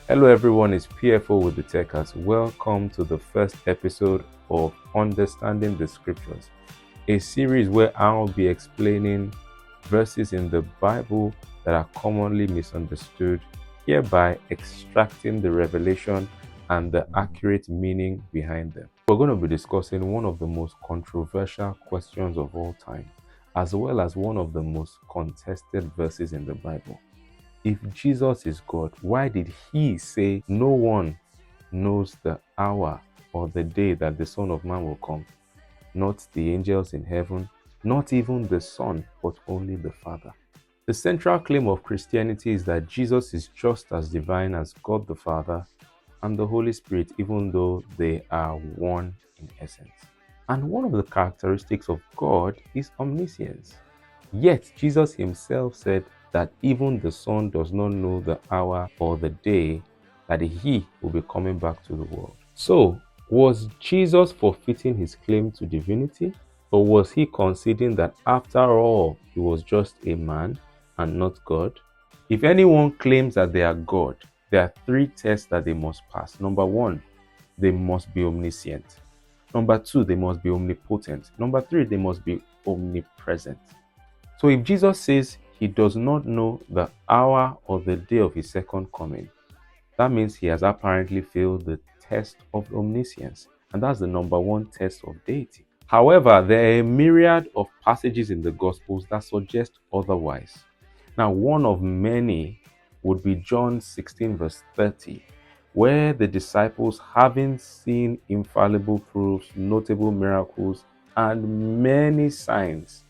Hello everyone, it's PFO with the Techers. Welcome to the first episode of Understanding the Scriptures, a series where I'll be explaining verses in the Bible that are commonly misunderstood, hereby extracting the revelation and the accurate meaning behind them. We're going to be discussing one of the most controversial questions of all time, as well as one of the most contested verses in the Bible. If Jesus is God, why did he say no one knows the hour or the day that the Son of Man will come? Not the angels in heaven, not even the Son, but only the Father. The central claim of Christianity is that Jesus is just as divine as God the Father and the Holy Spirit, even though they are one in essence. And one of the characteristics of God is omniscience. Yet Jesus himself said that even the Son does not know the hour or the day that he will be coming back to the world. So, was Jesus forfeiting his claim to divinity? Or was he conceding that after all, he was just a man and not God? If anyone claims that they are God, there are three tests that they must pass. Number one, they must be omniscient. Number two, they must be omnipotent. Number three, they must be omnipresent. So if Jesus says he does not know the hour or the day of his second coming, that means he has apparently failed the test of omniscience. And that's the number one test of deity. However, there are a myriad of passages in the Gospels that suggest otherwise. Now, one of many would be John 16 verse 30, where the disciples, having seen infallible proofs, notable miracles, and many signs,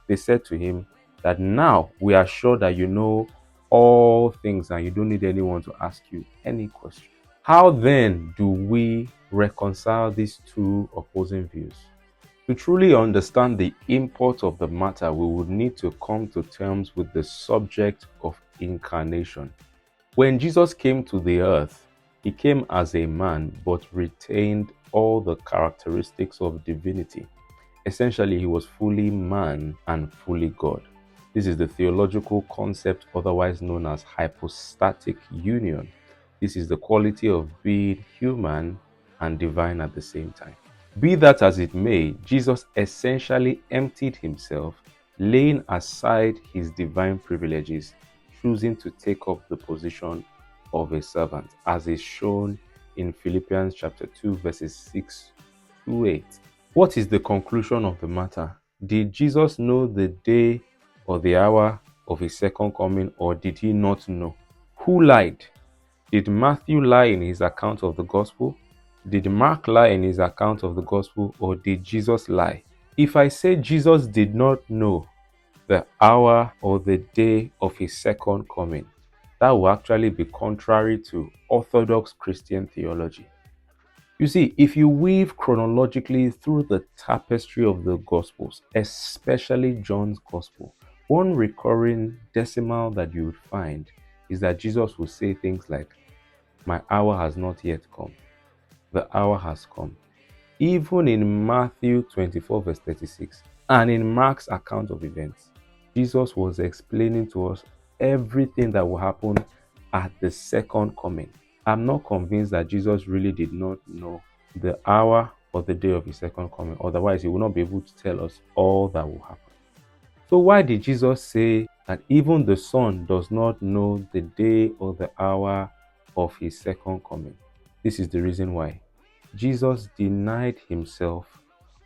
they said to him that now we are sure that you know all things and you don't need anyone to ask you any question. How then do we reconcile these two opposing views? To truly understand the import of the matter, we would need to come to terms with the subject of incarnation. When Jesus came to the earth, he came as a man but retained all the characteristics of divinity. Essentially, he was fully man and fully God. This is the theological concept otherwise known as hypostatic union. This is the quality of being human and divine at the same time. Be that as it may, Jesus essentially emptied himself, laying aside his divine privileges, choosing to take up the position of a servant, as is shown in Philippians chapter 2, verses 6 to 8. What is the conclusion of the matter? Did Jesus know the day or the hour of his second coming, or did he not know? Who lied? Did Matthew lie in his account of the gospel? Did Mark lie in his account of the gospel, or did Jesus lie? If I say Jesus did not know the hour or the day of his second coming, that will actually be contrary to Orthodox Christian theology. You see, if you weave chronologically through the tapestry of the Gospels, especially John's Gospel, one recurring decimal that you would find is that Jesus will say things like, "My hour has not yet come. The hour has come." Even in Matthew 24 verse 36 and in Mark's account of events, Jesus was explaining to us everything that will happen at the second coming. I'm not convinced that Jesus really did not know the hour or the day of his second coming. Otherwise, he will not be able to tell us all that will happen. So why did Jesus say that even the Son does not know the day or the hour of his second coming? This is the reason why. Jesus denied himself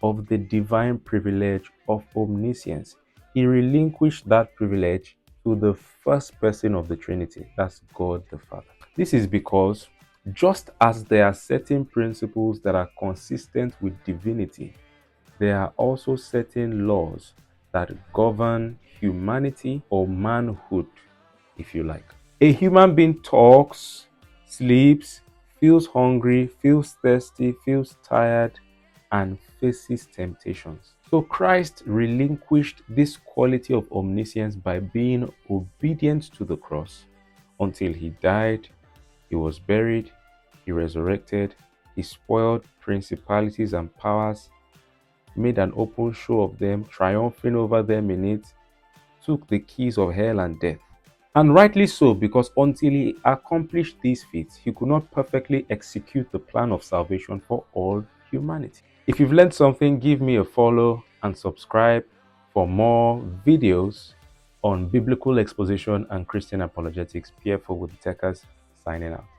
of the divine privilege of omniscience. He relinquished that privilege to the first person of the Trinity, that's God the Father. This is because just as there are certain principles that are consistent with divinity, there are also certain laws that govern humanity or manhood, if you like. A human being talks, sleeps, feels hungry, feels thirsty, feels tired, and faces temptations. So Christ relinquished this quality of omniscience by being obedient to the cross until he died, he was buried, he resurrected, he spoiled principalities and powers, made an open show of them, triumphing over them in it, took the keys of hell and death. And rightly so, because until he accomplished these feats, he could not perfectly execute the plan of salvation for all humanity. If you've learned something, give me a follow and subscribe for more videos on biblical exposition and Christian apologetics. Pierre Fogwood Techers signing out.